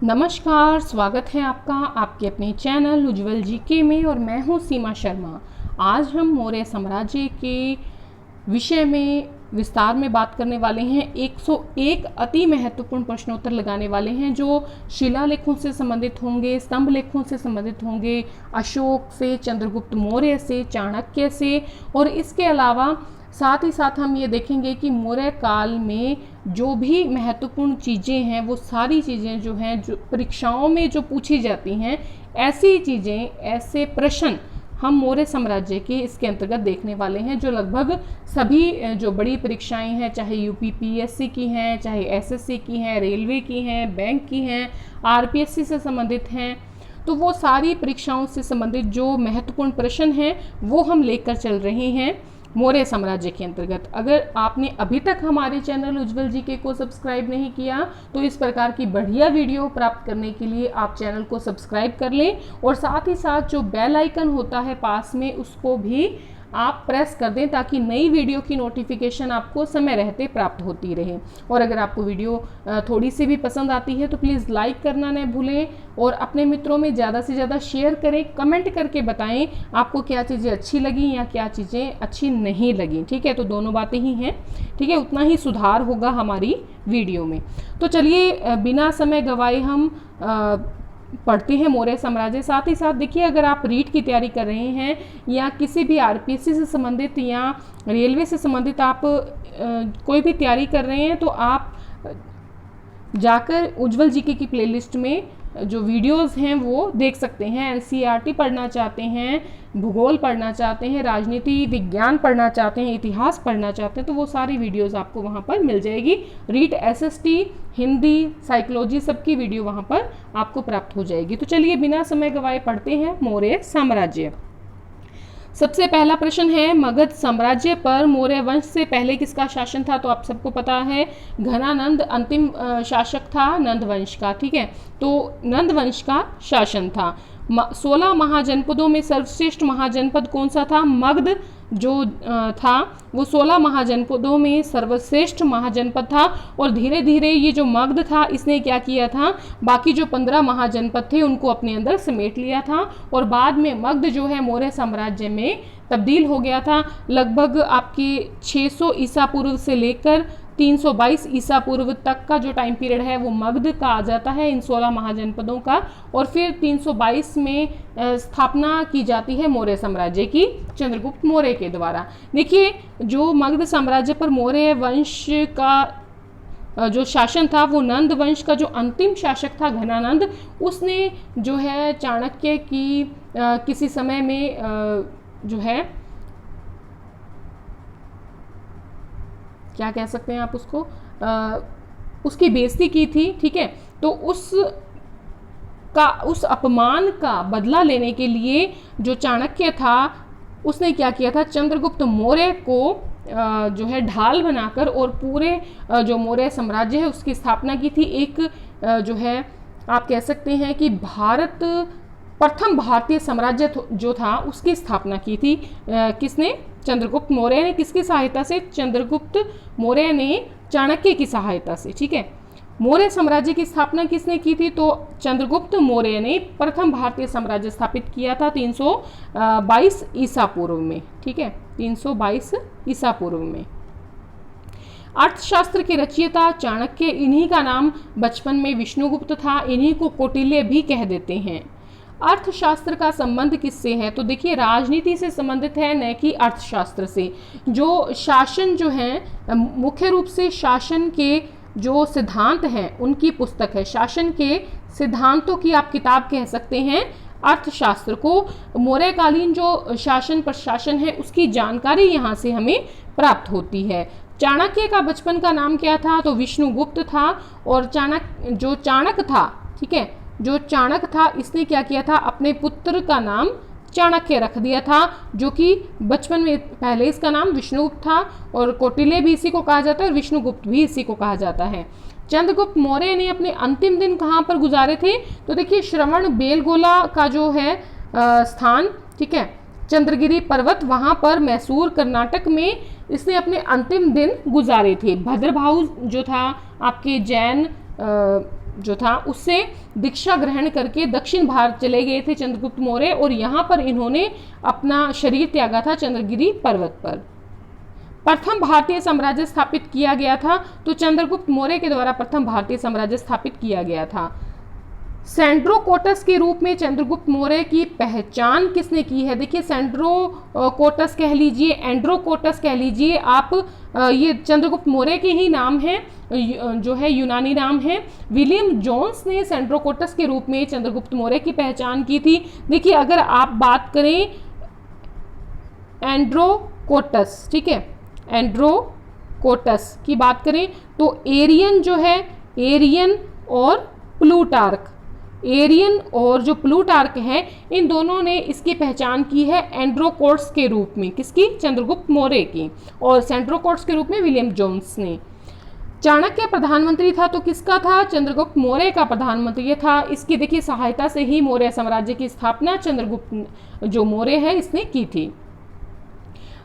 नमस्कार, स्वागत है आपका आपके अपने चैनल उज्ज्वल जीके में और मैं हूं सीमा शर्मा। आज हम मौर्य साम्राज्य के विषय में विस्तार में बात करने वाले हैं। 101 अति महत्वपूर्ण प्रश्नोत्तर लगाने वाले हैं जो शिलालेखों से संबंधित होंगे, स्तंभ लेखों से संबंधित होंगे, अशोक से, चंद्रगुप्त मौर्य से, चाणक्य से, और इसके अलावा साथ ही साथ हम ये देखेंगे कि मौर्य काल में जो भी महत्वपूर्ण चीज़ें हैं वो सारी चीज़ें जो हैं जो परीक्षाओं में जो पूछी जाती हैं, ऐसी चीज़ें, ऐसे प्रश्न हम मौर्य साम्राज्य के इसके अंतर्गत देखने वाले हैं जो लगभग सभी जो बड़ी परीक्षाएं हैं, चाहे यूपीपीएससी की हैं, चाहे एसएससी की हैं, रेलवे की हैं, बैंक की हैं, आरपीएससी से संबंधित हैं, तो वो सारी परीक्षाओं से संबंधित जो महत्वपूर्ण प्रश्न हैं वो हम लेकर चल रहे हैं मौर्य साम्राज्य के अंतर्गत। अगर आपने अभी तक हमारे चैनल उज्ज्वल जीके को सब्सक्राइब नहीं किया तो इस प्रकार की बढ़िया वीडियो प्राप्त करने के लिए आप चैनल को सब्सक्राइब कर लें और साथ ही साथ जो बेल आइकन होता है पास में उसको भी आप प्रेस कर दें ताकि नई वीडियो की नोटिफिकेशन आपको समय रहते प्राप्त होती रहे। और अगर आपको वीडियो थोड़ी सी भी पसंद आती है तो प्लीज़ लाइक करना न भूलें और अपने मित्रों में ज़्यादा से ज़्यादा शेयर करें, कमेंट करके बताएं आपको क्या चीज़ें अच्छी लगी या क्या चीज़ें अच्छी नहीं लगी। ठीक है, तो दोनों बातें ही हैं। ठीक है, उतना ही सुधार होगा हमारी वीडियो में। तो चलिए बिना समय गवाए हम पढ़ते हैं मौर्य साम्राज्य। साथ ही साथ देखिए, अगर आप रीट की तैयारी कर रहे हैं या किसी भी आरपीएससी से संबंधित या रेलवे से संबंधित आप कोई भी तैयारी कर रहे हैं तो आप जाकर उज्ज्वल जीके की प्लेलिस्ट में जो वीडियोस हैं वो देख सकते हैं। एनसीईआरटी पढ़ना चाहते हैं, भूगोल पढ़ना चाहते हैं, राजनीति विज्ञान पढ़ना चाहते हैं, इतिहास पढ़ना चाहते हैं, तो वो सारी वीडियोस आपको वहाँ पर मिल जाएगी। रीट एसएसटी, हिंदी, साइकोलॉजी सबकी वीडियो वहाँ पर आपको प्राप्त हो जाएगी। तो चलिए बिना समय गवाए पढ़ते हैं मौर्य साम्राज्य। सबसे पहला प्रश्न है, मगध साम्राज्य पर मौर्य वंश से पहले किसका शासन था? तो आप सबको पता है घनानंद अंतिम शासक था नंद वंश का। ठीक है, तो नंद वंश का शासन था। 16 महाजनपदों में सर्वश्रेष्ठ महाजनपद कौन सा था? मगध जो था वो 16 महाजनपदों में सर्वश्रेष्ठ महाजनपद था। और धीरे धीरे ये जो मगध था इसने क्या किया था, बाकी जो 15 महाजनपद थे उनको अपने अंदर समेट लिया था और बाद में मगध जो है मौर्य साम्राज्य में तब्दील हो गया था। लगभग आपके 600 ईसा पूर्व से लेकर 322 ईसा पूर्व तक का जो टाइम पीरियड है वो मगध का आ जाता है, इन 16 महाजनपदों का। और फिर 322 में स्थापना की जाती है मौर्य साम्राज्य की चंद्रगुप्त मौर्य के द्वारा। देखिए, जो मगध साम्राज्य पर मौर्य वंश का जो शासन था वो नंद वंश का जो अंतिम शासक था घनानंद, उसने जो है चाणक्य की किसी समय में जो है क्या कह सकते हैं आप उसको, उसकी बेइज्जती की थी। ठीक है, तो उस अपमान का बदला लेने के लिए जो चाणक्य था उसने क्या किया था, चंद्रगुप्त मौर्य को जो है ढाल बनाकर और पूरे जो मौर्य साम्राज्य है उसकी स्थापना की थी। एक जो है आप कह सकते हैं कि भारत प्रथम भारतीय साम्राज्य जो था उसकी स्थापना की थी। किसने? चंद्रगुप्त मौर्य ने। किसकी सहायता से? चंद्रगुप्त मौर्य ने चाणक्य की सहायता से। ठीक है, मौर्य साम्राज्य की स्थापना किसने की थी? तो चंद्रगुप्त मौर्य ने प्रथम भारतीय साम्राज्य स्थापित किया था 322 ईसा पूर्व में। ठीक है, 322 ईसा पूर्व में। अर्थशास्त्र के रचयिता चाणक्य, इन्हीं का नाम बचपन में विष्णुगुप्त था, इन्हीं को कौटिल्य भी कह देते हैं। अर्थशास्त्र का संबंध किससे है? तो देखिए, राजनीति से संबंधित है, न कि अर्थशास्त्र से। जो शासन जो है मुख्य रूप से शासन के जो सिद्धांत हैं उनकी पुस्तक है, शासन के सिद्धांतों की आप किताब कह सकते हैं अर्थशास्त्र को। मौर्यकालीन जो शासन प्रशासन है उसकी जानकारी यहाँ से हमें प्राप्त होती है। चाणक्य का बचपन का नाम क्या था? तो विष्णुगुप्त था। और चाणक्य था, ठीक है, जो चाणक्य था इसने क्या किया था, अपने पुत्र का नाम चाणक्य रख दिया था, जो कि बचपन में पहले इसका नाम विष्णुगुप्त था और कौटिल्य भी इसी को कहा जाता है और विष्णुगुप्त भी इसी को कहा जाता है। चंद्रगुप्त मौर्य ने अपने अंतिम दिन कहाँ पर गुजारे थे? तो देखिए, श्रवण बेलगोला का जो है स्थान, ठीक है, चंद्रगिरी पर्वत, वहाँ पर मैसूर कर्नाटक में इसने अपने अंतिम दिन गुजारे थे। भद्रभाऊ जो था आपके जैन जो था उससे दीक्षा ग्रहण करके दक्षिण भारत चले गए थे चंद्रगुप्त मौर्य, और यहाँ पर इन्होंने अपना शरीर त्यागा था चंद्रगिरी पर्वत पर। प्रथम भारतीय साम्राज्य स्थापित किया गया था, तो चंद्रगुप्त मौर्य के द्वारा प्रथम भारतीय साम्राज्य स्थापित किया गया था। सेंड्रोकोटस के रूप में चंद्रगुप्त मौर्य की पहचान किसने की है? देखिए सेंड्रोकोटस कह लीजिए, एंड्रोकोटस कह लीजिए आप, ये चंद्रगुप्त मौर्य के ही नाम है, जो है यूनानी नाम है। विलियम जोन्स ने सेंड्रोकोटस के रूप में चंद्रगुप्त मौर्य की पहचान की थी। देखिए अगर आप बात करें एंड्रोकोटस, ठीक है, एंड्रोकोटस की बात करें तो एरियन जो है, एरियन और प्लूटार्क, एरियन और जो प्लूटार्क है, इन दोनों ने इसकी पहचान की है एंड्रोकोट्स के रूप में। किसकी? चंद्रगुप्त मौर्य की। और सेंड्रोकोट्स के रूप में विलियम जोन्स ने। चाणक्य प्रधानमंत्री था तो किसका था? चंद्रगुप्त मौर्य का प्रधानमंत्री था। इसकी देखिए सहायता से ही मौर्य साम्राज्य की स्थापना चंद्रगुप्त जो मौर्य है इसने की थी।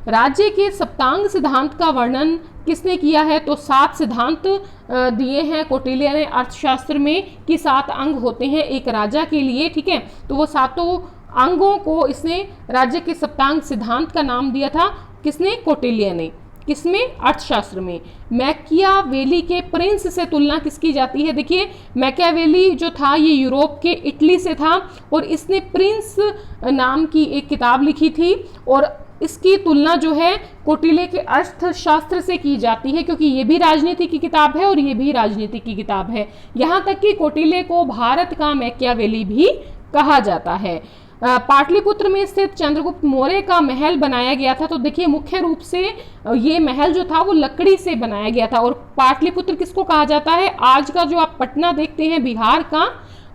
राज्य के सप्तांग सिद्धांत का वर्णन किसने किया है? तो 7 सिद्धांत दिए हैं कौटिल्य ने अर्थशास्त्र में कि 7 अंग होते हैं एक राजा के लिए, ठीक है। तो वो 7 अंगों को इसने राज्य के सप्तांग सिद्धांत का नाम दिया था। किसने? कौटिल्य ने। किसमें? अर्थशास्त्र में। मैकियावेली के प्रिंस से तुलना किसकी जाती है? देखिए मैकियावेली जो था ये यूरोप के इटली से था और इसने प्रिंस नाम की एक किताब लिखी थी, और इसकी तुलना जो है कौटिल्य के अर्थशास्त्र से की जाती है, क्योंकि ये भी राजनीति की किताब है और ये भी राजनीति की किताब है। यहाँ तक कि कौटिल्य को भारत का मैकियावेली भी कहा जाता है। पाटलिपुत्र में स्थित चंद्रगुप्त मौर्य का महल बनाया गया था। तो देखिए मुख्य रूप से ये महल जो था वो लकड़ी से बनाया गया था। और पाटलिपुत्र किसको कहा जाता है? आज का जो आप पटना देखते हैं बिहार का,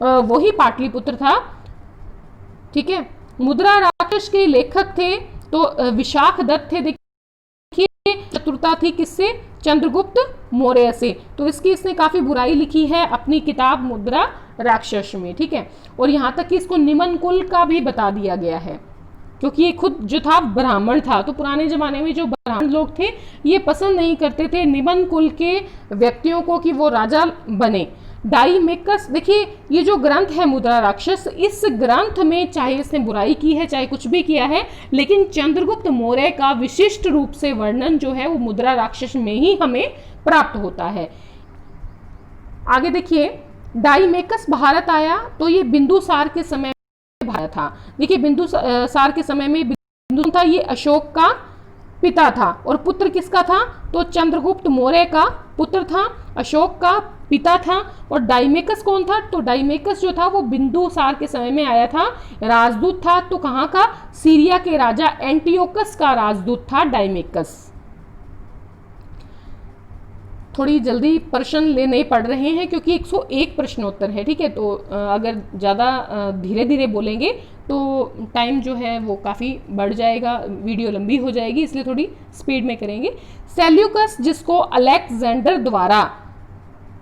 वही पाटलिपुत्र था, ठीक है। मुद्रा राक्षस के लेखक थे तो विशाख दत्त थे। देखिए चतुरता थी किससे? चंद्रगुप्त मौर्य से। तो इसने काफी बुराई लिखी है अपनी किताब मुद्रा राक्षस में, ठीक है। और यहाँ तक कि इसको निमन कुल का भी बता दिया गया है, क्योंकि ये खुद जो था ब्राह्मण था। तो पुराने जमाने में जो ब्राह्मण लोग थे ये पसंद नहीं करते थे निमन कुल के व्यक्तियों को कि वो राजा बने। डाइमेकस, देखिए ये जो ग्रंथ है मुद्रा राक्षस, इस ग्रंथ में चाहे इसने बुराई की है चाहे कुछ भी किया है, लेकिन चंद्रगुप्त मौर्य का विशिष्ट रूप से वर्णन जो है वो मुद्रा राक्षस में ही हमें प्राप्त होता है। आगे देखिए डाइमेकस भारत आया तो ये बिंदुसार के समय में भारत था। देखिए बिंदुसार के समय में बिंदु था, ये अशोक का पिता था। और पुत्र किसका था? तो चंद्रगुप्त मौर्य का पुत्र था, अशोक का पिता था। और डाइमेकस कौन था? तो डाइमेकस जो था वो बिंदुसार के समय में आया था, राजदूत था। तो कहाँ का? सीरिया के राजा एंटियोकस का राजदूत था डाइमेकस। थोड़ी जल्दी प्रश्न लेने पड़ रहे हैं क्योंकि 101 प्रश्नोत्तर है, ठीक है। तो अगर ज़्यादा धीरे धीरे बोलेंगे तो टाइम जो है वो काफ़ी बढ़ जाएगा, वीडियो लंबी हो जाएगी, इसलिए थोड़ी स्पीड में करेंगे। सेल्यूकस जिसको अलेक्जेंडर द्वारा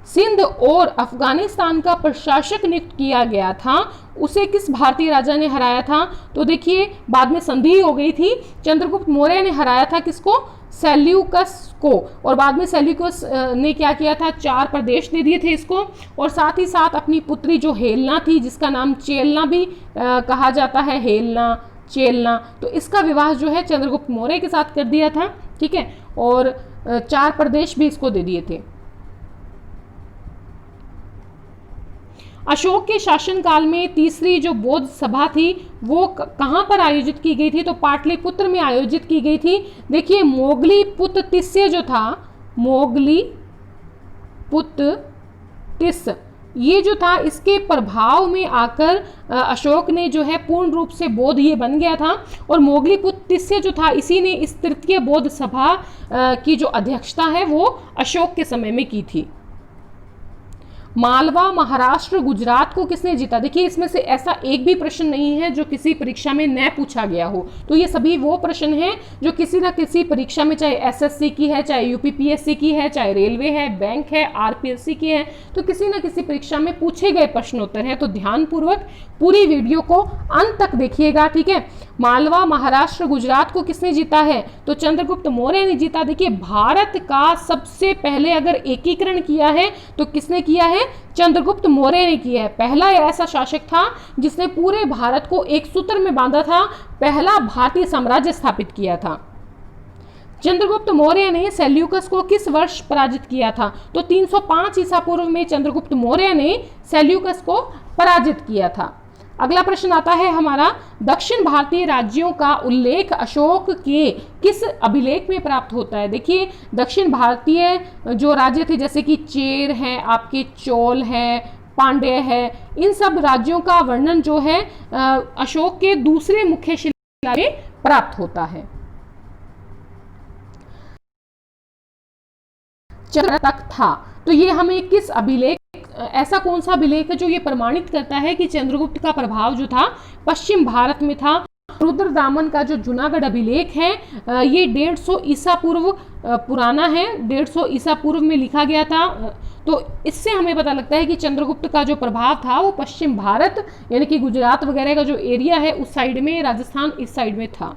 सिंध और अफगानिस्तान का प्रशासक नियुक्त किया गया था, उसे किस भारतीय राजा ने हराया था? तो देखिए बाद में संधि हो गई थी, चंद्रगुप्त मौर्य ने हराया था किसको? सेल्यूकस को। और बाद में सेल्यूकस ने क्या किया था? 4 प्रदेश दे दिए थे इसको, और साथ ही साथ अपनी पुत्री जो हेलना थी, जिसका नाम चेलना भी कहा जाता है, हेलना चेलना, तो इसका विवाह जो है चंद्रगुप्त मौर्य के साथ कर दिया था, ठीक है। और 4 प्रदेश भी इसको दे दिए थे। अशोक के शासनकाल में तीसरी जो बौद्ध सभा थी वो कहाँ पर आयोजित की गई थी? तो पाटलिपुत्र में आयोजित की गई थी। देखिए मोगलीपुत्तिस्य जो था, मोगलीपुत्तिस, ये जो था इसके प्रभाव में आकर अशोक ने जो है पूर्ण रूप से बौद्ध ये बन गया था। और मोगलीपुत्तिस्य जो था इसी ने इस तृतीय बौद्ध सभा की जो अध्यक्षता है वो अशोक के समय में की थी। मालवा, महाराष्ट्र, गुजरात को किसने जीता? देखिए इसमें से ऐसा एक भी प्रश्न नहीं है जो किसी परीक्षा में न पूछा गया हो। तो ये सभी वो प्रश्न हैं जो किसी ना किसी परीक्षा में, चाहे एसएससी की है, चाहे यूपीपीएससी की है, चाहे रेलवे है, बैंक है, आरपीएससी की है, तो किसी ना किसी परीक्षा में पूछे गए प्रश्नोत्तर हैं। तो ध्यानपूर्वक पूरी वीडियो को अंत तक देखिएगा, ठीक है। मालवा, महाराष्ट्र, गुजरात को किसने जीता है? तो चंद्रगुप्त मौर्य ने जीता। देखिए भारत का सबसे पहले अगर एकीकरण किया है तो किसने किया है? चंद्रगुप्त मौर्य ने किया है। पहला ऐसा शासक था जिसने पूरे भारत को एक सूत्र में बांधा था, पहला भारतीय साम्राज्य स्थापित किया था। चंद्रगुप्त मौर्य ने सेल्यूकस को किस वर्ष पराजित किया था? तो 305 ईसा पूर्व में चंद्रगुप्त मौर्य ने सेल्यूकस को पराजित किया था। अगला प्रश्न आता है हमारा, दक्षिण भारतीय राज्यों का उल्लेख अशोक के किस अभिलेख में प्राप्त होता है? देखिए, दक्षिण भारतीय जो राज्य थे जैसे कि चेर है, आपके चोल है, पांड्य है, इन सब राज्यों का वर्णन जो है अशोक के दूसरे मुख्य शिलालेख में प्राप्त होता है। तक था, तो ये हमें किस अभिलेख, ऐसा कौन सा अभिलेख है जो ये प्रमाणित करता है कि चंद्रगुप्त का प्रभाव जो था पश्चिम भारत में था? रुद्रदामन का जो जूनागढ़ अभिलेख है ये 150 ईसा पूर्व पुराना है, 150 ईसा पूर्व में लिखा गया था। तो इससे हमें पता लगता है कि चंद्रगुप्त का जो प्रभाव था वो पश्चिम भारत यानी कि गुजरात वगैरह का जो एरिया है उस साइड में, राजस्थान इस साइड में था।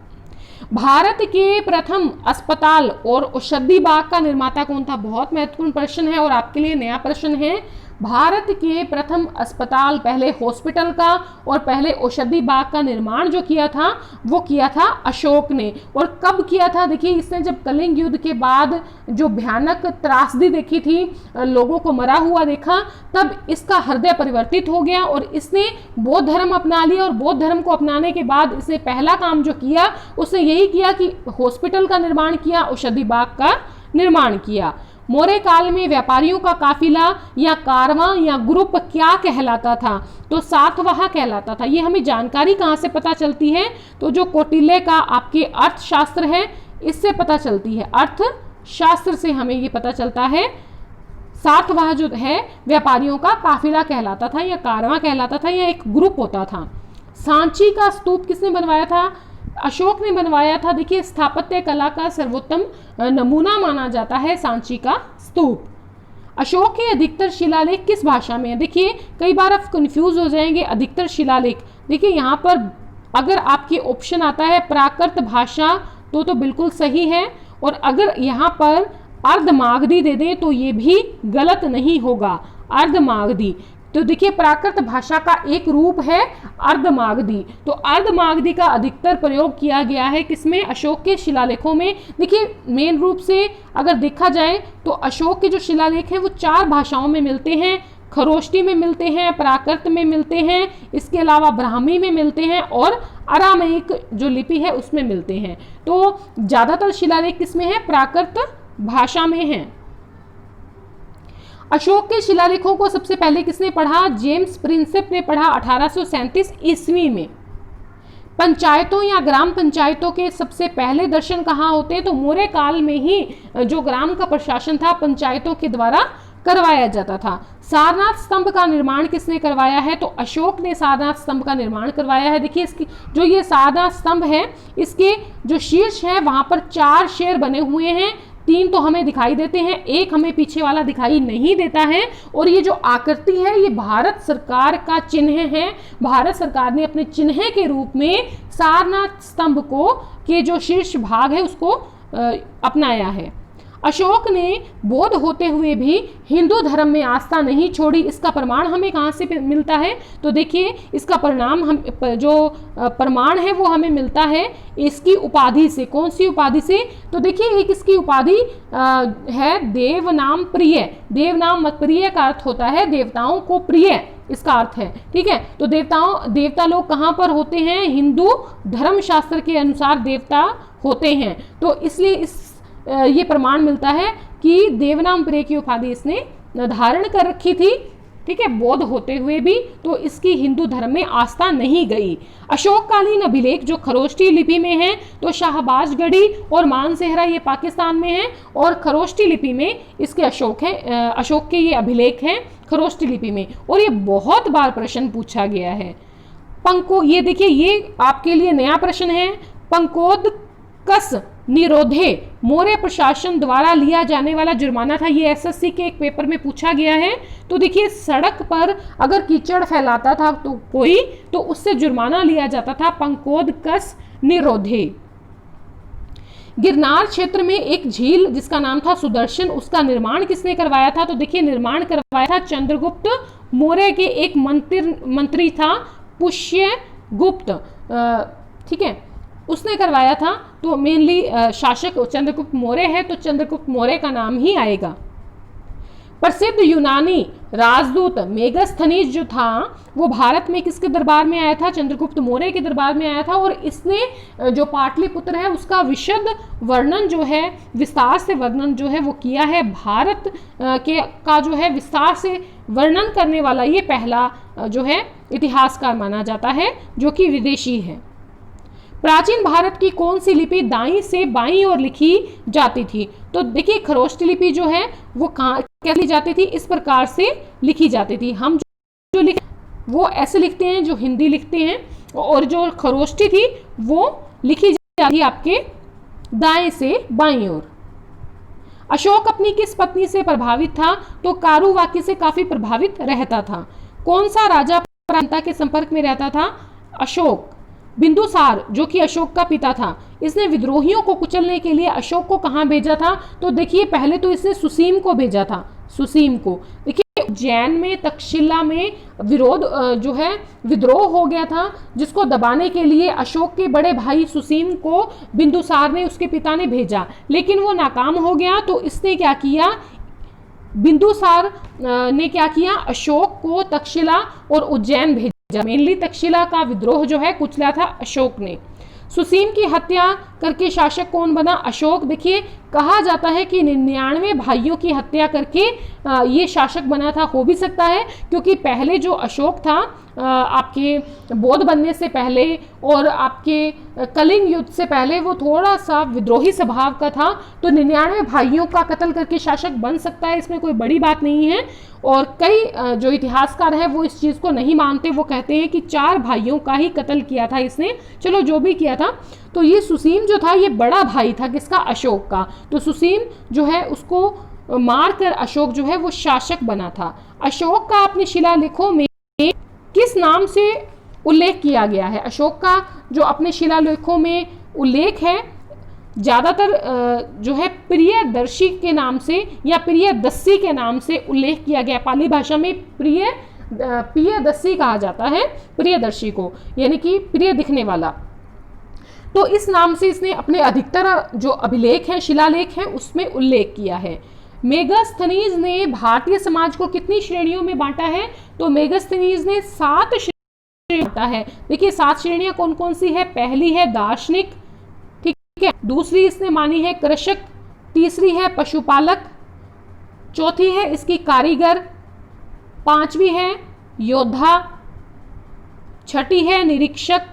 भारत के प्रथम अस्पताल और औषधि बाग का निर्माता कौन था? बहुत महत्वपूर्ण प्रश्न है और आपके लिए नया प्रश्न है। भारत के प्रथम अस्पताल, पहले हॉस्पिटल का और पहले औषधि बाग का निर्माण जो किया था वो किया था अशोक ने। और कब किया था? देखिए, इसने जब कलिंग युद्ध के बाद जो भयानक त्रासदी देखी थी, लोगों को मरा हुआ देखा, तब इसका हृदय परिवर्तित हो गया और इसने बौद्ध धर्म अपना लिया। और बौद्ध धर्म को अपनाने के बाद इसने पहला काम जो किया उसने यही किया कि हॉस्पिटल का निर्माण किया, औषधि बाग का निर्माण किया। मौर्य काल में व्यापारियों का काफिला या कारवां या ग्रुप क्या कहलाता था? तो सातवाह कहलाता था। ये हमें जानकारी कहाँ से पता चलती है? तो जो कौटिल्य का आपके अर्थशास्त्र है इससे पता चलती है, अर्थशास्त्र से हमें ये पता चलता है। सातवाह जो है व्यापारियों का काफिला कहलाता था या कारवां कहलाता था या एक ग्रुप होता था। सांची का स्तूप किसने बनवाया था? अशोक ने बनवाया था। देखिए, स्थापत्य कला का सर्वोत्तम नमूना माना जाता है सांची का स्तूप। अशोक के अधिकतर शिलालेख किस भाषा में है? देखिए, कई बार आप कंफ्यूज हो जाएंगे। अधिकतर शिलालेख, देखिए यहाँ पर अगर आपके ऑप्शन आता है प्राकृत भाषा तो बिल्कुल सही है, और अगर यहाँ पर अर्धमागधी दे दें तो ये भी गलत नहीं होगा। अर्धमागधी, तो देखिए प्राकृत भाषा का एक रूप है अर्धमागधी। तो अर्धमागधी का अधिकतर प्रयोग किया गया है किसमें? अशोक के शिलालेखों में। देखिए, मेन रूप से अगर देखा जाए तो अशोक के जो शिलालेख हैं वो 4 भाषाओं में मिलते हैं। खरोष्टी में मिलते हैं, प्राकृत में मिलते हैं, इसके अलावा ब्राह्मी में मिलते हैं और अरामयिक जो लिपि है उसमें मिलते हैं। तो ज़्यादातर शिलालेख किसमें है? प्राकृत भाषा में है। अशोक के शिलालेखों को सबसे पहले किसने पढ़ा? जेम्स प्रिंसेप ने पढ़ा 1837 ईस्वी में। पंचायतों या ग्राम पंचायतों के सबसे पहले दर्शन कहाँ होते हैं? तो मौर्य काल में ही जो ग्राम का प्रशासन था पंचायतों के द्वारा करवाया जाता था। सारनाथ स्तंभ का निर्माण किसने करवाया है? तो अशोक ने सारनाथ स्तंभ का निर्माण करवाया है। देखिए, इसकी जो ये सारनाथ स्तंभ है इसके जो शीर्ष है वहाँ पर 4 शेर बने हुए हैं। 3 तो हमें दिखाई देते हैं, एक हमें पीछे वाला दिखाई नहीं देता है। और ये जो आकृति है ये भारत सरकार का चिन्ह है। भारत सरकार ने अपने चिन्ह के रूप में सारनाथ स्तंभ को के जो शीर्ष भाग है उसको अपनाया है। अशोक ने बौद्ध होते हुए भी हिंदू धर्म में आस्था नहीं छोड़ी। इसका प्रमाण हमें कहाँ से मिलता है? तो देखिए, इसका परिणाम हम जो प्रमाण है वो हमें मिलता है इसकी उपाधि से। कौन सी उपाधि से? तो देखिए, एक इसकी उपाधि है देवनाम प्रिय। देवनाम प्रिय का अर्थ होता है देवताओं को प्रिय, इसका अर्थ है। ठीक है, तो देवता लोग कहाँ पर होते हैं? हिंदू धर्मशास्त्र के अनुसार देवता होते हैं। तो इसलिए ये प्रमाण मिलता है कि देवनाम प्रिय की उपाधि इसने धारण कर रखी थी। ठीक है, बौद्ध होते हुए भी तो इसकी हिंदू धर्म में आस्था नहीं गई। अशोककालीन अभिलेख जो खरोष्टी लिपि में है तो शाहबाजगढ़ी और मानसेहरा ये पाकिस्तान में है और खरोष्टी लिपि में इसके अशोक के ये अभिलेख हैं खरोष्टी लिपि में। और ये बहुत बार प्रश्न पूछा गया है। ये देखिए, ये आपके लिए नया प्रश्न है। पंकोदकस निरोधे मौर्य प्रशासन द्वारा लिया जाने वाला जुर्माना था। ये एसएससी के एक पेपर में पूछा गया है। तो देखिए, सड़क पर अगर कीचड़ फैलाता था तो उससे जुर्माना लिया जाता था। पंकोदकस निरोधे। गिरनार क्षेत्र में एक झील जिसका नाम था सुदर्शन, उसका निर्माण किसने करवाया था? तो देखिए निर्माण करवाया था चंद्रगुप्त मौर्य के एक मंत्री था पुष्यगुप्त, ठीक है, उसने करवाया था। तो मेनली शासक चंद्रगुप्त मौर्य है, तो चंद्रगुप्त मौर्य का नाम ही आएगा। प्रसिद्ध यूनानी राजदूत मेगास्थनीज जो था वो भारत में किसके दरबार में आया था? चंद्रगुप्त मौर्य के दरबार में आया था, और इसने जो पाटलिपुत्र है उसका विशद वर्णन जो है, विस्तार से वर्णन जो है वो किया है। भारत के का जो है विस्तार से वर्णन करने वाला ये पहला जो है इतिहासकार माना जाता है, जो कि विदेशी है। प्राचीन भारत की कौन सी लिपि दाईं से बाईं ओर लिखी जाती थी? तो देखिए खरोष्ट लिपि जो है वो कैसे लिखी जाती थी? इस प्रकार से लिखी जाती थी। हम जो लिखते वो ऐसे लिखते हैं जो हिंदी लिखते हैं, और जो खरोष्टी थी वो लिखी जाती थी आपके दाएं से बाईं ओर। अशोक अपनी किस पत्नी से प्रभावित था? तो कारुवाकी से काफी प्रभावित रहता था। कौन सा राजा प्रांता के संपर्क में रहता था? अशोक। बिंदुसार जो कि अशोक का पिता था, इसने विद्रोहियों को कुचलने के लिए अशोक को कहां भेजा था? तो देखिए पहले तो इसने सुसीम को भेजा था, सुसीम को। देखिए उज्जैन में तक्षशिला में विरोध जो है विद्रोह हो गया था, जिसको दबाने के लिए अशोक के बड़े भाई सुसीम को बिंदुसार ने, उसके पिता ने भेजा, लेकिन वो नाकाम हो गया। तो इसने क्या किया, बिंदुसार ने क्या किया, अशोक को तक्षशिला और उज्जैन भेजा। मेनली तक्षशिला का विद्रोह जो है कुचला था अशोक ने। सुसीम की हत्या करके शासक कौन बना? अशोक। देखिए कहा जाता है कि 99 भाइयों की हत्या करके ये शासक बना था। हो भी सकता है क्योंकि पहले जो अशोक था आपके बौद्ध बनने से पहले और आपके कलिंग युद्ध से पहले वो थोड़ा सा विद्रोही स्वभाव का था, तो 99 भाइयों का कत्ल करके शासक बन सकता है, इसमें कोई बड़ी बात नहीं है। और कई जो इतिहासकार हैं वो इस चीज़ को नहीं मानते, वो कहते हैं कि 4 भाइयों का ही कत्ल किया था इसने। चलो जो भी किया था, तो ये सुसीम जो था ये बड़ा भाई था किसका? अशोक का। तो सुसीम जो है उसको मारकर अशोक जो है वो शासक बना था। अशोक का अपने शिलालेखों में किस नाम से उल्लेख किया गया है? अशोक का जो अपने शिलालेखों में उल्लेख है ज़्यादातर जो है प्रियदर्शी के नाम से या प्रियदस्सी के नाम से उल्लेख किया गया। पाली भाषा में प्रियदस्सी कहा जाता है प्रियदर्शी को, यानी कि प्रिय दिखने वाला। तो इस नाम से इसने अपने अधिकतर जो अभिलेख हैं, शिलालेख हैं, उसमें उल्लेख किया है। मेगास्थनीज ने भारतीय समाज को कितनी श्रेणियों में बांटा है? तो मेगास्थनीज ने 7 श्रेणियां बांटा है। देखिए 7 श्रेणियां कौन कौन सी है? पहली है दार्शनिक, ठीक है, दूसरी इसने मानी है कृषक, तीसरी है पशुपालक, चौथी है इसकी कारीगर, 5वीं है योद्धा, 6ठी है निरीक्षक,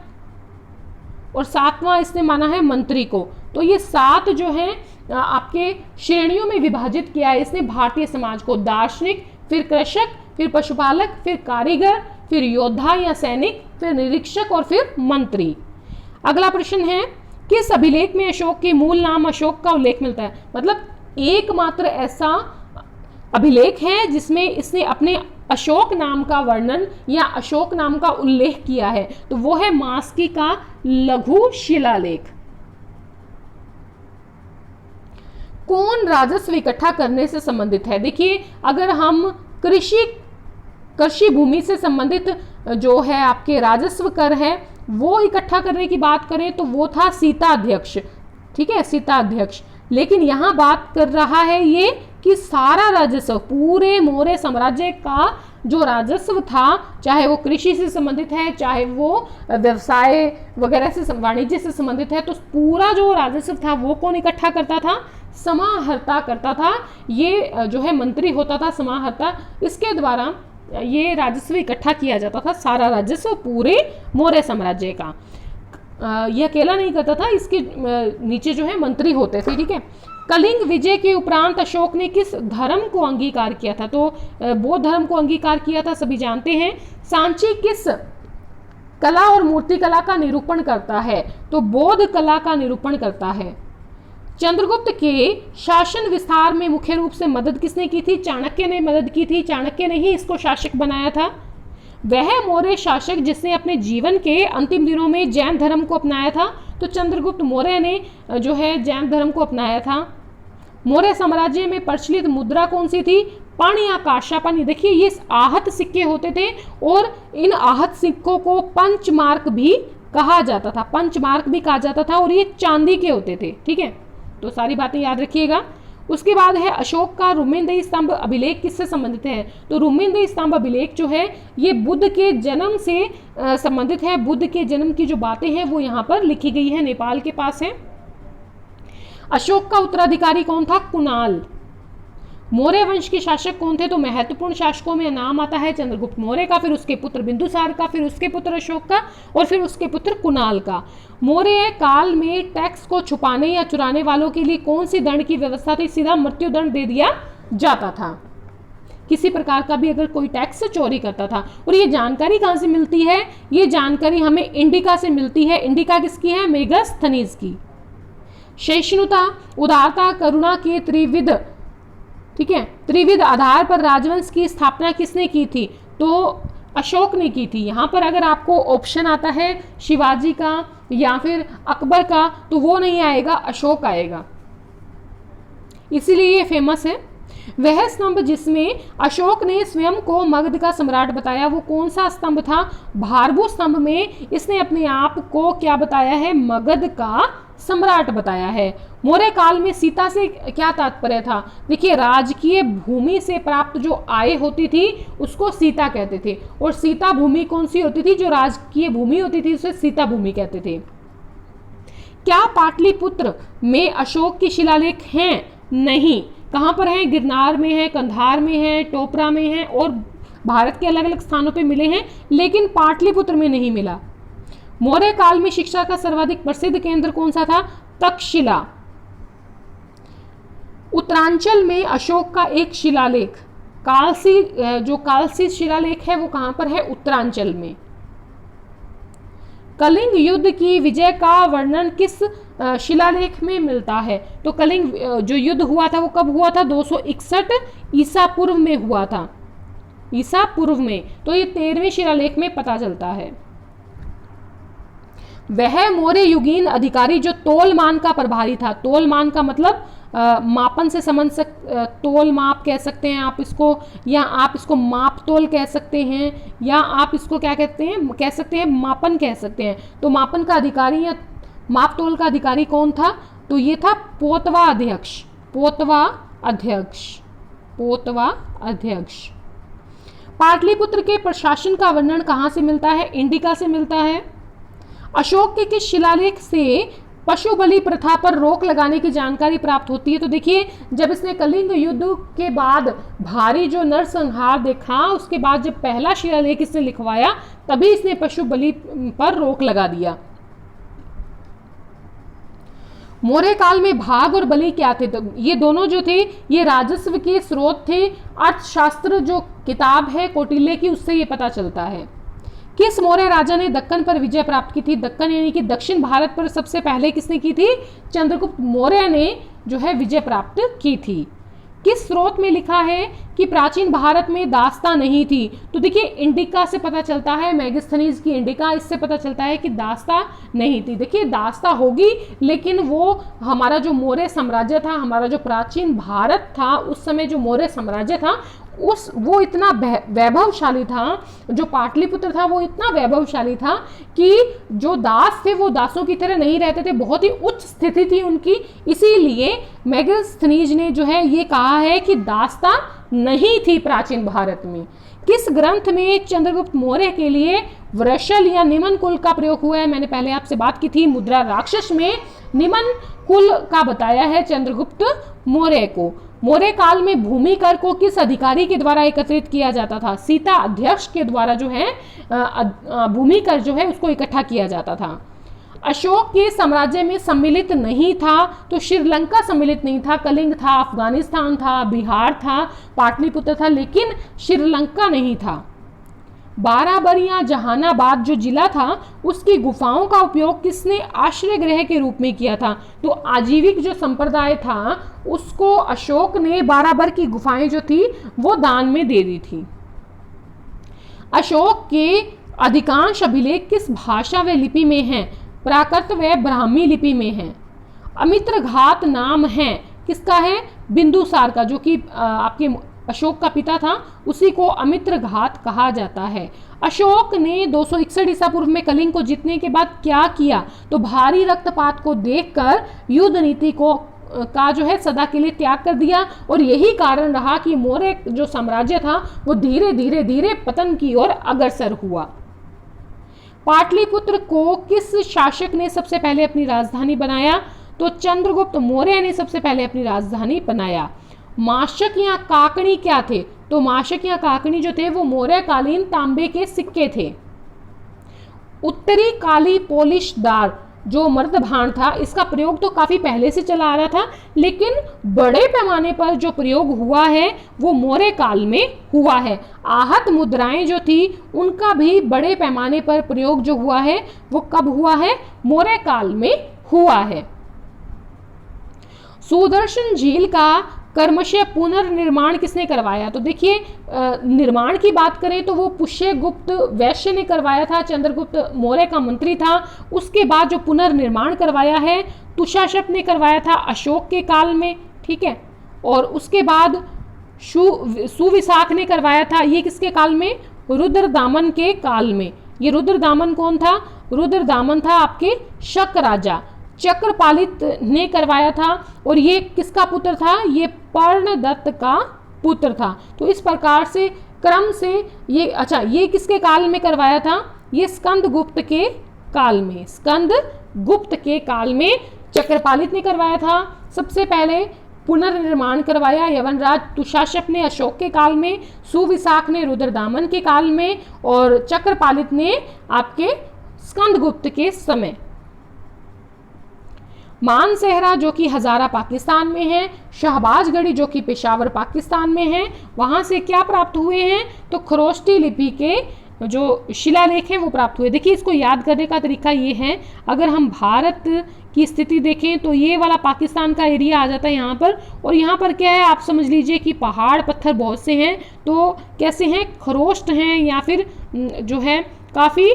और 7वां इसने माना है मंत्री को। तो ये 7 जो है आपके श्रेणियों में विभाजित किया है इसने भारतीय समाज को। दार्शनिक, फिर कृषक, फिर पशुपालक, फिर कारीगर, फिर योद्धा या सैनिक, फिर निरीक्षक और फिर मंत्री। अगला प्रश्न है, किस अभिलेख में अशोक के मूल नाम अशोक का उल्लेख मिलता है? मतलब एकमात्र ऐसा अभिलेख है जिसमें इसने अपने अशोक नाम का वर्णन या अशोक नाम का उल्लेख किया है, तो वो है मास्की का लघु शिलालेख। कौन राजस्व इकट्ठा करने से संबंधित है? देखिए अगर हम कृषि भूमि से संबंधित जो है आपके राजस्व कर है वो इकट्ठा करने की बात करें तो वो था सीताध्यक्ष, ठीक है, सीताध्यक्ष। लेकिन यहाँ बात कर रहा है ये कि सारा राजस्व, पूरे मौर्य साम्राज्य का जो राजस्व था, चाहे वो कृषि से संबंधित है, चाहे वो व्यवसाय वगैरह से, वाणिज्य से संबंधित है, तो पूरा जो राजस्व था वो कौन इकट्ठा करता था? समाहर्ता करता था। ये जो है मंत्री होता था समाहर्ता, इसके द्वारा ये राजस्व इकट्ठा किया जाता था, सारा राजस्व पूरे मौर्य साम्राज्य का। ये अकेला नहीं करता था, इसके नीचे जो है मंत्री होते थे, ठीक है। कलिंग विजय के उपरांत अशोक ने किस धर्म को अंगीकार किया था? तो बौद्ध धर्म को अंगीकार किया था, सभी जानते हैं। सांची किस कला और मूर्ति कला का निरूपण करता है? तो बौद्ध कला का निरूपण करता है। चंद्रगुप्त के शासन विस्तार में मुख्य रूप से मदद किसने की थी? चाणक्य ने मदद की थी, चाणक्य ने ही इसको शासक बनाया था। वह मौर्य शासक जिसने अपने जीवन के अंतिम दिनों में जैन धर्म को अपनाया था, तो चंद्रगुप्त मौर्य ने जो है जैन धर्म को अपनाया था। मौर्य साम्राज्य में प्रचलित मुद्रा कौन सी थी? पानी या काशा पानी। देखिए ये आहत सिक्के होते थे और इन आहत सिक्कों को पंचमार्क भी कहा जाता था, पंचमार्क भी कहा जाता था, और ये चांदी के होते थे। ठीक है, तो सारी बातें याद रखिएगा। उसके बाद है अशोक का रुमेनदई स्तंभ अभिलेख किससे संबंधित है? तो रुमेनदई स्तंभ अभिलेख जो है ये बुद्ध के जन्म से संबंधित है। बुद्ध के जन्म की जो बातें हैं वो यहाँ पर लिखी गई है, नेपाल के पास है। अशोक का उत्तराधिकारी कौन था? कुणाल। मौर्य वंश के शासक कौन थे? तो महत्वपूर्ण शासकों में नाम आता है चंद्रगुप्त मौर्य का, फिर उसके पुत्र बिंदुसार का, फिर उसके पुत्र अशोक का, और फिर उसके पुत्र कुणाल का। मौर्य काल में टैक्स को छुपाने या चुराने वालों के लिए कौन सी दंड की व्यवस्था थी? सीधा मृत्यु दंड दे दिया जाता था, किसी प्रकार का भी अगर कोई टैक्स चोरी करता था। और ये जानकारी कहाँ से मिलती है? ये जानकारी हमें इंडिका से मिलती है। इंडिका किसकी है? मेगास्थनीज की। सहिष्णुता, उदारता, करुणा के त्रिविध, ठीक है, त्रिविध आधार पर राजवंश की स्थापना किसने की थी? तो अशोक ने की थी। यहाँ पर अगर आपको ऑप्शन आता है शिवाजी का या फिर अकबर का, तो वो नहीं आएगा, अशोक आएगा, इसीलिए ये फेमस है। वह स्तंभ जिसमें अशोक ने स्वयं को मगध का सम्राट बताया वो कौन सा स्तंभ था? भारभू स्तंभ में इसने अपने आप को क्या बताया है? मगध का सम्राट बताया है। मौर्य काल में सीता से क्या तात्पर्य था? देखिए राजकीय भूमि से प्राप्त जो आय होती थी उसको सीता कहते थे, और सीता भूमि कौन सी होती थी? जो राजकीय भूमि होती थी उसे सीता भूमि कहते थे। क्या पाटलिपुत्र में अशोक की शिलालेख हैं? नहीं। कहाँ पर है? गिरनार में है, कंधार में है, टोपरा में है, और भारत के अलग अलग स्थानों पे मिले हैं, लेकिन पाटलिपुत्र में नहीं मिला। मौर्य काल में शिक्षा का सर्वाधिक प्रसिद्ध केंद्र कौन सा था? तक्षशिला। उत्तरांचल में अशोक का एक शिलालेख कालसी, जो कालसी शिलालेख है वो कहां पर है? उत्तरांचल में। कलिंग युद्ध की विजय का वर्णन किस शिलालेख में मिलता है? तो कलिंग जो युद्ध हुआ था वो कब हुआ था? 261 ईसा पूर्व में हुआ था, ईसा पूर्व में। तो ये 13वें शिलालेख में पता चलता है। वह मौर्य युगीन अधिकारी जो तोलमान का प्रभारी था, तोलमान का मतलब मापन से संबंध तोल माप कह सकते हैं आप इसको, या आप इसको माप तोल कह सकते हैं, या आप इसको क्या कहते हैं? कह सकते हैं मापन कह सकते हैं। तो मापन का अधिकारी या माप तोल का अधिकारी कौन था? तो ये था पोतवा अध्यक्ष, पोतवा अध्यक्ष, पोतवा अध्यक्ष। पाटलिपुत्र के प्रशासन का वर्णन कहाँ से मिलता है? इंडिका से मिलता है। अशोक के किस शिलालेख से पशु बलि प्रथा पर रोक लगाने की जानकारी प्राप्त होती है? तो देखिए जब इसने कलिंग युद्ध के बाद भारी जो नरसंहार देखा, उसके बाद जब पहला शिलालेख इसने लिखवाया तभी इसने पशु बलि पर रोक लगा दिया। मौर्य काल में भाग और बलि क्या थे? तो ये दोनों जो थे ये राजस्व के स्रोत थे। अर्थशास्त्र जो किताब है कौटिल्य की उससे ये पता चलता है। किस मौर्य राजा ने दक्कन पर विजय प्राप्त की थी? दक्कन यानी कि दक्षिण भारत पर सबसे पहले किसने की थी? चंद्रगुप्त मौर्य ने जो है विजय प्राप्त की थी। किस स्रोत में लिखा है कि प्राचीन भारत में दास्ता नहीं थी? तो देखिए इंडिका से पता चलता है, मेगास्थनीज की इंडिका, इससे पता चलता है कि दास्ता नहीं थी। देखिए दास्ता होगी लेकिन वो हमारा जो मौर्य साम्राज्य था, हमारा जो प्राचीन भारत था उस समय जो मौर्य साम्राज्य था वो इतना वैभवशाली था, जो पाटलिपुत्र था वो इतना वैभवशाली था कि जो दास थे वो दासों की तरह नहीं रहते थे, बहुत ही उच्च स्थिति थी उनकी। इसीलिए मेगास्थनीज ने जो है ये कहा है कि दास्ता नहीं थी प्राचीन भारत में। किस ग्रंथ में चंद्रगुप्त मौर्य के लिए वृषल या निमन कुल का प्रयोग हुआ है? मैंने पहले आपसे बात की थी, मुद्रा राक्षस में निमन कुल का बताया है चंद्रगुप्त मौर्य को। मौर्य काल में भूमि कर को किस अधिकारी के द्वारा एकत्रित किया जाता था? सीता अध्यक्ष के द्वारा जो है भूमि कर जो है उसको इकट्ठा किया जाता था। अशोक के साम्राज्य में सम्मिलित नहीं था, तो श्रीलंका सम्मिलित नहीं था, कलिंग था, अफगानिस्तान था, बिहार था, पाटलिपुत्र था, लेकिन श्रीलंका नहीं था। बाराबर या जहानाबाद जो जिला था उसकी गुफाओं का उपयोग किसने आश्रय गृह के रूप में किया था? तो आजीविक जो संप्रदाय था उसको अशोक ने बाराबर की गुफाएं जो थी वो दान में दे दी थी। अशोक के अधिकांश अभिलेख किस भाषा व लिपि में हैं? प्राकृत व ब्राह्मी लिपि में है। अमित्रघात नाम है किसका है? बिंदुसार का, जो कि आपके अशोक का पिता था, उसी को अमित्रघात कहा जाता है। अशोक ने 261 ईसा पूर्व में कलिंग को जीतने के बाद क्या किया? तो भारी रक्तपात को देखकर युद्ध नीति को का जो है सदा के लिए त्याग कर दिया, और यही कारण रहा कि मौर्य जो साम्राज्य था वो धीरे धीरे धीरे पतन की ओर अग्रसर हुआ। पाटलिपुत्र को किस शासक ने सबसे पहले अपनी राजधानी बनाया? तो चंद्रगुप्त मौर्य ने सबसे पहले अपनी राजधानी बनाया। माशक या काकणी क्या थे? तो माशक या काकणी जो थे वो मौर्य कालीन तांबे के सिक्के थे। उत्तरी काली पोलिशदार जो मर्दभाण था, इसका प्रयोग तो काफी पहले से चला आ रहा था, लेकिन बड़े पैमाने पर जो प्रयोग हुआ है वो मौर्य काल में हुआ है। आहत मुद्राएं जो थी उनका भी बड़े पैमाने पर प्रयोग जो हुआ है वो कब हुआ है? मौर्य काल में हुआ है। सुदर्शन झील का क्रमशः पुनर्निर्माण किसने करवाया? तो देखिए, निर्माण की बात करें तो वो पुष्यगुप्त वैश्य ने करवाया था, चंद्रगुप्त मौर्य का मंत्री था। उसके बाद जो पुनर्निर्माण करवाया है तुषाशप ने करवाया था अशोक के काल में, ठीक है। और उसके बाद सुविशाख ने करवाया था, ये किसके काल में? रुद्रदामन के काल में। ये रुद्रदामन कौन था? रुद्रदामन था आपके शक राजा। चक्रपालित ने करवाया था, और ये किसका पुत्र था? ये पर्णदत्त का पुत्र था। तो इस प्रकार से क्रम से ये, अच्छा, ये किसके काल में करवाया था? ये स्कंदगुप्त के काल में, स्कंदगुप्त के काल में चक्रपालित ने करवाया था। सबसे पहले पुनर्निर्माण करवाया यवनराज तुषाशप ने अशोक के काल में, सुविशाख ने रुद्रदामन के काल में, और चक्रपालित ने आपके स्कंदगुप्त के समय। मानसेहरा जो कि हजारा पाकिस्तान में है, शहबाजगढ़ी जो कि पेशावर पाकिस्तान में है, वहां से क्या प्राप्त हुए हैं? तो खरोष्टी लिपि के जो शिलालेख हैं वो प्राप्त हुए। देखिए, इसको याद करने का तरीका ये है, अगर हम भारत की स्थिति देखें तो ये वाला पाकिस्तान का एरिया आ जाता है यहाँ पर, और यहाँ पर क्या है आप समझ लीजिए कि पहाड़ पत्थर बहुत से हैं, तो कैसे हैं? खरोष्ट हैं, या फिर जो है काफ़ी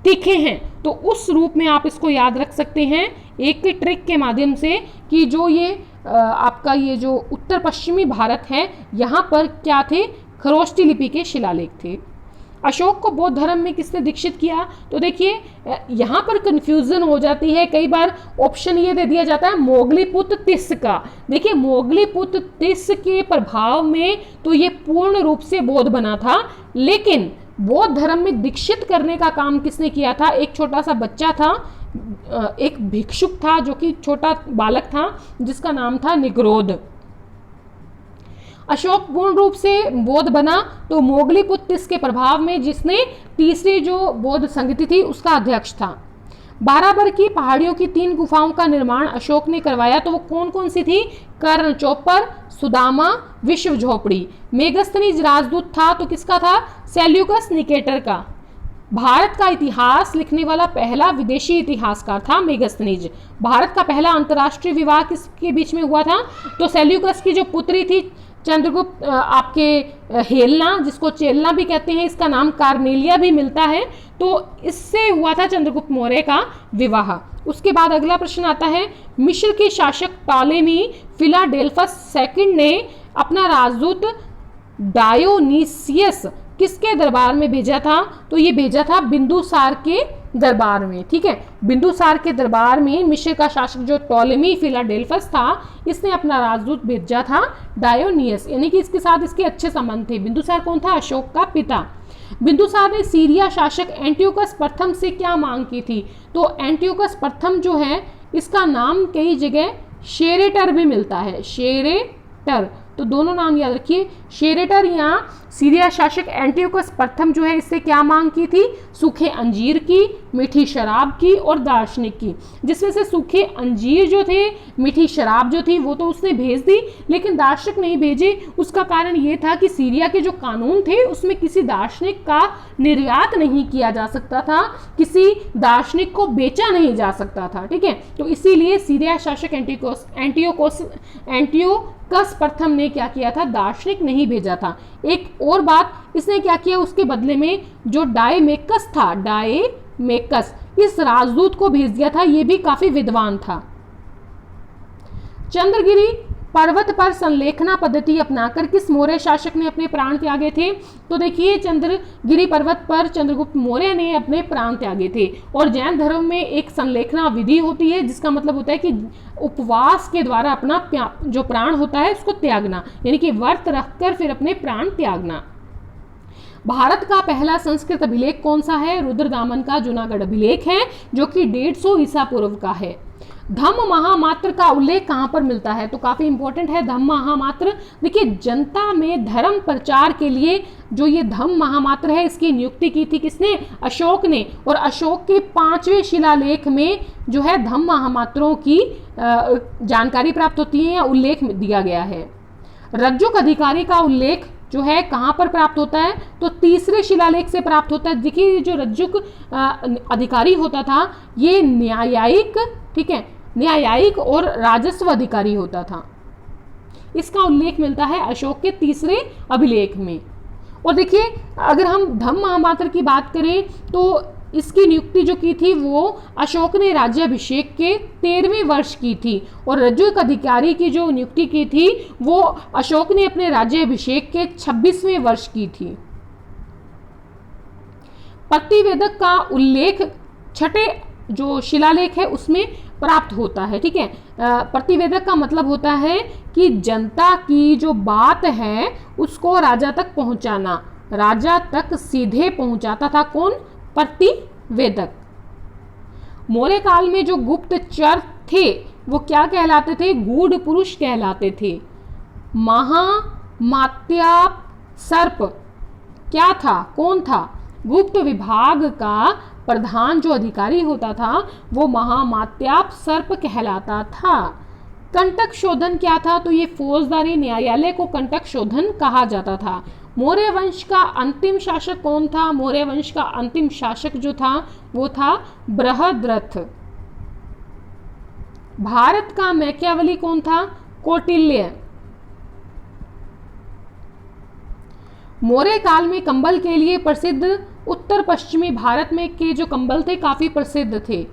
तीखे हैं। तो उस रूप में आप इसको याद रख सकते हैं एक ट्रिक के माध्यम से, कि जो ये आपका ये जो उत्तर पश्चिमी भारत है यहाँ पर क्या थे? खरोष्टी लिपि के शिलालेख थे। अशोक को बौद्ध धर्म में किसने दीक्षित किया? तो देखिए, यहाँ पर कंफ्यूजन हो जाती है, कई बार ऑप्शन ये दे दिया जाता है मोगलीपुत्र तिस्स का। देखिए, मोगलीपुत्र तिस्स के प्रभाव में तो ये पूर्ण रूप से बौद्ध बना था, लेकिन बौद्ध धर्म में दीक्षित करने का काम किसने किया था? एक छोटा सा बच्चा था, एक भिक्षुक था जो कि छोटा बालक था, जिसका नाम था निग्रोध। अशोक पूर्ण रूप से बौद्ध बना तो मोगलीपुत्र तिस्स के प्रभाव में, जिसने तीसरी जो बौद्ध संगति थी उसका अध्यक्ष था। बाराबर की पहाड़ियों की 3 गुफाओं का निर्माण अशोक ने करवाया, तो वो कौन कौन सी थी? कर्ण चौपर, सुदामा, विश्व झोपड़ी। मेगस्थनीज राजदूत था, तो किसका था? सेल्यूकस निकेटर का। भारत का इतिहास लिखने वाला पहला विदेशी इतिहासकार था मेगस्थनीज। भारत का पहला अंतर्राष्ट्रीय विवाह किसके बीच में हुआ था? तो सेल्यूकस की जो पुत्री थी चंद्रगुप्त आपके हेलना, जिसको चेलना भी कहते हैं, इसका नाम कार्नेलिया भी मिलता है, तो इससे हुआ था चंद्रगुप्त मौर्य का विवाह। उसके बाद अगला प्रश्न आता है, मिस्र के शासक टॉलेमी फिलाडेल्फस सेकंड ने अपना राजदूत डायोनीसियस किसके दरबार में भेजा था? तो ये भेजा था बिंदुसार के दरबार में, ठीक है। बिंदुसार के दरबार में मिस्र का शासक जो टॉलेमी फिलाडेल्फस था, इसने अपना राजदूत भेजा था डायोनियस, यानी कि इसके साथ इसके अच्छे संबंध थे। बिंदुसार कौन था? अशोक का पिता। बिंदुसार ने सीरिया शासक एंटियोकस प्रथम से क्या मांग की थी? तो एंटियोकस प्रथम जो है इसका नाम कई जगह शेरेटर भी मिलता है, शेरेटर, तो दोनों नाम याद रखिए। शेरेटर या सीरिया शासक एंटियोकस प्रथम जो है इससे क्या मांग की थी? सूखे अंजीर की, मीठी शराब की और दार्शनिक की। जिसमें से सूखे अंजीर जो थे, मीठी शराब जो थी वो तो उसने भेज दी, लेकिन दार्शनिक नहीं भेजे। उसका कारण ये था कि सीरिया के जो कानून थे उसमें किसी दार्शनिक का निर्यात नहीं किया जा सकता था, किसी दार्शनिक को बेचा नहीं जा सकता था, ठीक है। तो इसीलिए सीरिया शासक एंटियोकस प्रथम ने क्या किया था? दार्शनिक नहीं भेजा था। एक और बात, इसने क्या किया उसके बदले में, जो डायमेकस था, मेकस इस राजदूत को भेज दिया था, ये भी काफी विद्वान था। चंद्रगिरी पर्वत पर संलेखना पद्धति अपनाकर किस मौर्य शासक ने अपने प्राण त्यागे थे? तो देखिए, चंद्रगिरी पर्वत पर चंद्रगुप्त मौर्य ने अपने प्राण त्यागे थे। और जैन धर्म में एक संलेखना विधि होती है, जिसका मतलब होता है कि उपवास के द्वारा अपना जो प्राण होता है उसको त्यागना, यानी कि व्रत रखकर फिर अपने प्राण त्यागना। भारत का पहला संस्कृत अभिलेख कौन सा है? रुद्रदामन का जूनागढ़ अभिलेख है, जो कि 150 ईसा पूर्व का है। धम्म महामात्र का उल्लेख कहां पर मिलता है? तो काफी इंपॉर्टेंट है धम्म महामात्र। देखिए, जनता में धर्म प्रचार के लिए जो ये धम्म महामात्र है, इसकी नियुक्ति की थी किसने? अशोक ने। और अशोक के 5वें शिलालेख में जो है धम्म महामात्रों की जानकारी प्राप्त होती है या उल्लेख दिया गया है। रज्जुक अधिकारी का उल्लेख जो है कहां पर प्राप्त होता है? तो 3रे शिलालेख से प्राप्त होता है। देखिए, जो रज्जुक अधिकारी होता था ये न्यायिक, ठीक है, न्यायिक और राजस्व अधिकारी होता था। इसका उल्लेख मिलता है अशोक के 3रे अभिलेख में। और देखिए, अगर हम धम्म महामात्र की बात करें तो इसकी नियुक्ति जो की थी वो अशोक ने राज्याभिषेक के 13वें वर्ष की थी। और रज्जुक अधिकारी की जो नियुक्ति की थी वो अशोक ने अपने राज्याभिषेक के 26वें वर्ष की थी। प्रतिवेदक का उल्लेख 6ठे जो शिलालेख है उसमें प्राप्त होता है, ठीक है। प्रतिवेदक का मतलब होता है कि जनता की जो बात है उसको राजा तक पहुंचाना। राजा तक सीधे पहुंचाता था कौन? प्रतिवेदक। मौर्य काल में जो गुप्तचर थे वो क्या कहलाते थे? गूढ़ पुरुष कहलाते थे। महामात्याप सर्प क्या था? कौन था? गुप्त विभाग का प्रधान जो अधिकारी होता था वो महामात्याप सर्प कहलाता था। कंटक शोधन क्या था? तो ये फौजदारी न्यायालय को कंटक शोधन कहा जाता था। मौर्य वंश का अंतिम शासक कौन था? मौर्य वंश का अंतिम शासक जो था वो था बृहद्रथ। भारत का मैकियावली कौन था? कौटिल्य। मौर्य काल में कंबल के लिए प्रसिद्ध उत्तर पश्चिमी भारत में के जो कंबल थे काफी प्रसिद्ध थे।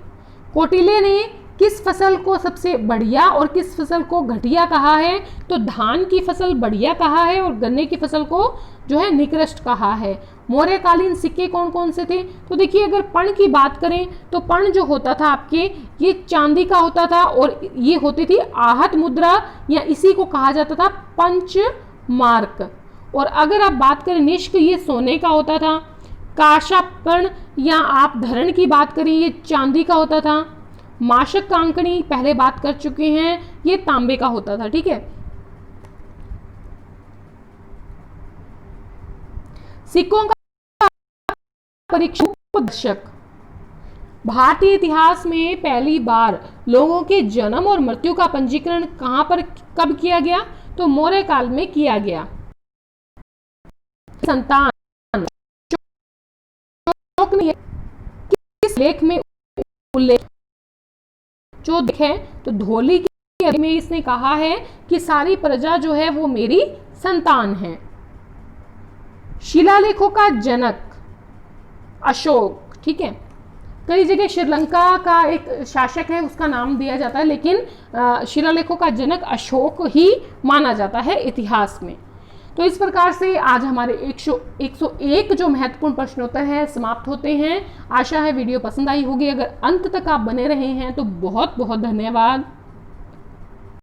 कौटिल्य ने किस फसल को सबसे बढ़िया और किस फसल को घटिया कहा है? तो धान की फसल बढ़िया कहा है और गन्ने की फसल को जो है निकृष्ट कहा है। मौर्यकालीन सिक्के कौन कौन से थे? तो देखिए, अगर पर्ण की बात करें तो पर्ण जो होता था आपके ये चांदी का होता था और ये होती थी आहत मुद्रा या इसी को कहा जाता था पंचमार्क। और अगर आप बात करें निष्क, ये सोने का होता था। काशापर्ण या आप धरण की बात करें ये चांदी का होता था। माशक कांकणी पहले बात कर चुके हैं, ये तांबे का होता था, ठीक है। सिक्कों का परीक्षक। भारतीय इतिहास में पहली बार लोगों के जन्म और मृत्यु का पंजीकरण कहां पर कब किया गया? तो मौर्य काल में किया गया। संतान किस लेख में उल्लेख जो देखे तो धोली की में इसने कहा है कि सारी प्रजा जो है वो मेरी संतान है। शिलालेखों का जनक अशोक, ठीक है। कई जगह श्रीलंका का एक शासक है उसका नाम दिया जाता है, लेकिन शिलालेखों का जनक अशोक ही माना जाता है इतिहास में। तो इस प्रकार से आज हमारे 101 जो महत्वपूर्ण प्रश्नोत्तर है समाप्त होते हैं। आशा है वीडियो पसंद आई होगी। अगर अंत तक आप बने रहे हैं तो बहुत बहुत धन्यवाद।